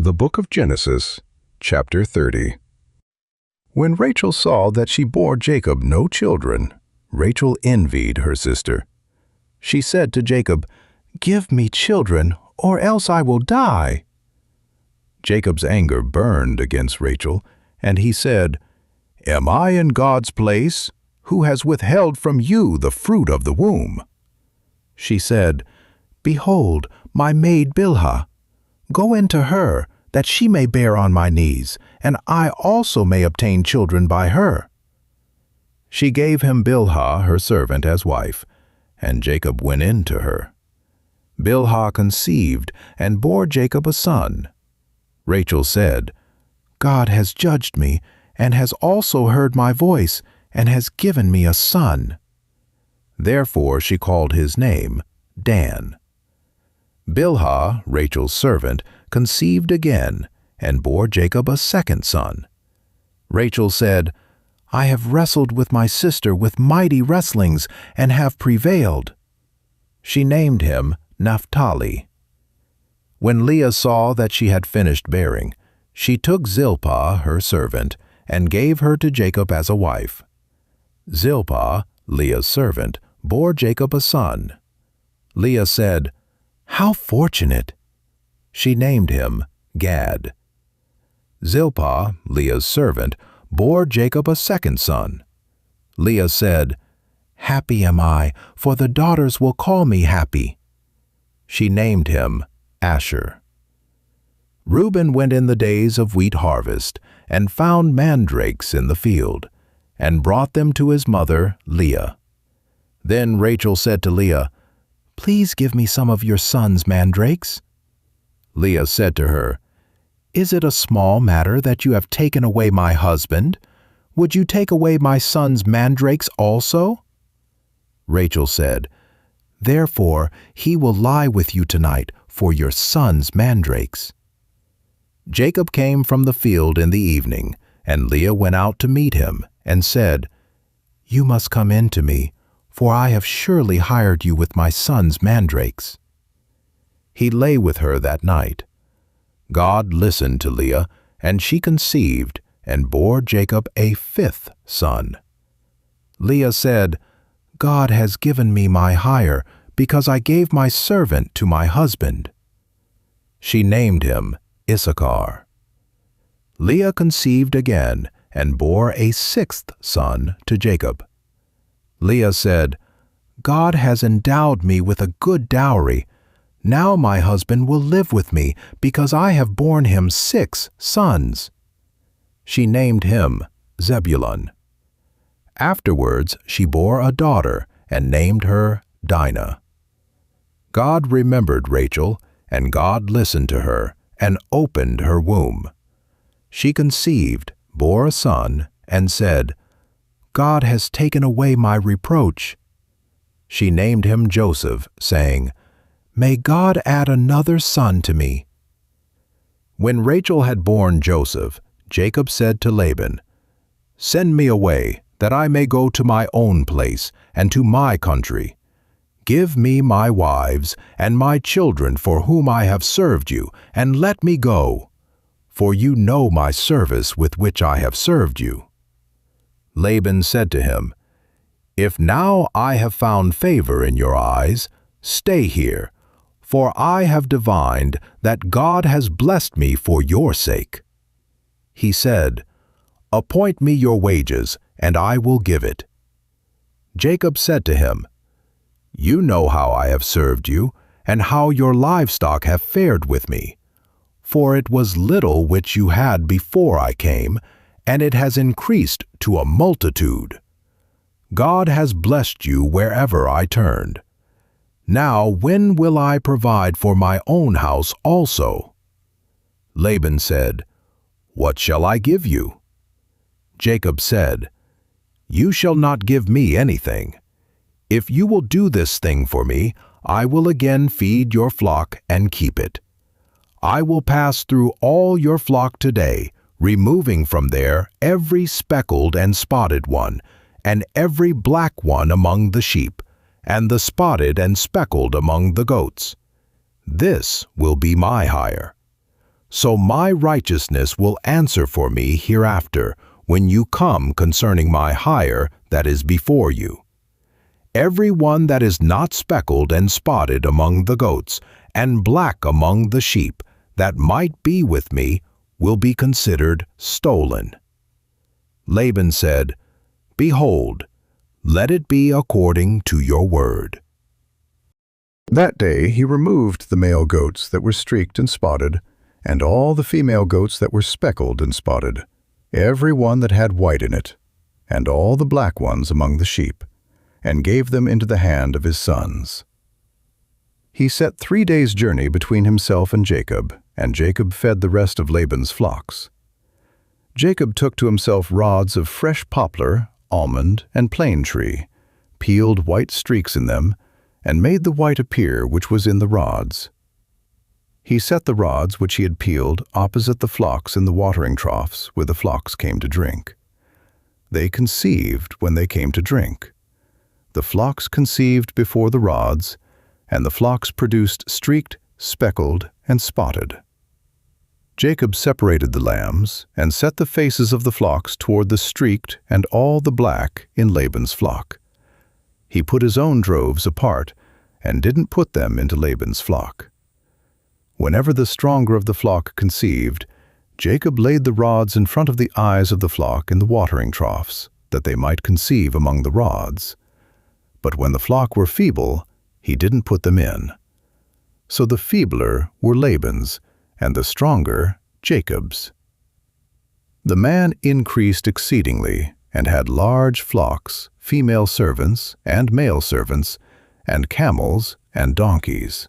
The Book of Genesis, chapter 30. When Rachel saw that she bore Jacob no children, Rachel envied her sister. She said to Jacob, "Give me children, or else I will die." Jacob's anger burned against Rachel, and he said, "Am I in God's place, who has withheld from you the fruit of the womb?" She said, "Behold, my maid Bilhah. Go in to her, that she may bear on my knees, and I also may obtain children by her." She gave him Bilhah, her servant, as wife, and Jacob went in to her. Bilhah conceived and bore Jacob a son. Rachel said, "God has judged me, and has also heard my voice, and has given me a son." Therefore she called his name Dan. Bilhah, Rachel's servant, conceived again, and bore Jacob a second son. Rachel said, "I have wrestled with my sister with mighty wrestlings, and have prevailed." She named him Naphtali. When Leah saw that she had finished bearing, she took Zilpah, her servant, and gave her to Jacob as a wife. Zilpah, Leah's servant, bore Jacob a son. Leah said, "How fortunate!" She named him Gad. Zilpah, Leah's servant, bore Jacob a second son. Leah said, "Happy am I, for the daughters will call me happy." She named him Asher. Reuben went in the days of wheat harvest, and found mandrakes in the field, and brought them to his mother Leah. Then Rachel said to Leah, "Please give me some of your son's mandrakes." Leah said to her, "Is it a small matter that you have taken away my husband? Would you take away my son's mandrakes also?" Rachel said, "Therefore he will lie with you tonight for your son's mandrakes." Jacob came from the field in the evening, and Leah went out to meet him, and said, "You must come in to me, for I have surely hired you with my son's mandrakes." He lay with her that night. God listened to Leah, and she conceived, and bore Jacob a fifth son. Leah said, "God has given me my hire, because I gave my servant to my husband." She named him Issachar. Leah conceived again, and bore a sixth son to Jacob. Leah said, "God has endowed me with a good dowry. Now my husband will live with me, because I have borne him 6 sons." She named him Zebulun. Afterwards she bore a daughter, and named her Dinah. God remembered Rachel, and God listened to her, and opened her womb. She conceived, bore a son, and said, "God has taken away my reproach." She named him Joseph, saying, "May God add another son to me." When Rachel had borne Joseph, Jacob said to Laban, "Send me away, that I may go to my own place, and to my country. Give me my wives and my children for whom I have served you, and let me go, for you know my service with which I have served you." Laban said to him, "If now I have found favor in your eyes, stay here, for I have divined that God has blessed me for your sake." He said, "Appoint me your wages, and I will give it." Jacob said to him, "You know how I have served you, and how your livestock have fared with me. For it was little which you had before I came, and it has increased to a multitude. God has blessed you wherever I turned. Now when will I provide for my own house also?" Laban said, "What shall I give you?" Jacob said, "You shall not give me anything. If you will do this thing for me, I will again feed your flock and keep it. I will pass through all your flock today, removing from there every speckled and spotted one, and every black one among the sheep, and the spotted and speckled among the goats. This will be my hire. So my righteousness will answer for me hereafter, when you come concerning my hire that is before you. Every one that is not speckled and spotted among the goats, and black among the sheep, that might be with me, will be considered stolen." Laban said, "Behold, let it be according to your word." That day he removed the male goats that were streaked and spotted, and all the female goats that were speckled and spotted, every one that had white in it, and all the black ones among the sheep, and gave them into the hand of his sons. He set 3 days' journey between himself and Jacob fed the rest of Laban's flocks. Jacob took to himself rods of fresh poplar, almond, and plane tree, peeled white streaks in them, and made the white appear which was in the rods. He set the rods which he had peeled opposite the flocks in the watering troughs where the flocks came to drink. They conceived when they came to drink. The flocks conceived before the rods, and the flocks produced streaked, speckled, and spotted. Jacob separated the lambs and set the faces of the flocks toward the streaked and all the black in Laban's flock. He put his own droves apart and didn't put them into Laban's flock. Whenever the stronger of the flock conceived, Jacob laid the rods in front of the eyes of the flock in the watering troughs, that they might conceive among the rods. But when the flock were feeble, he didn't put them in. So the feebler were Laban's, and the stronger Jacob's. The man increased exceedingly, and had large flocks, female servants and male servants, and camels and donkeys.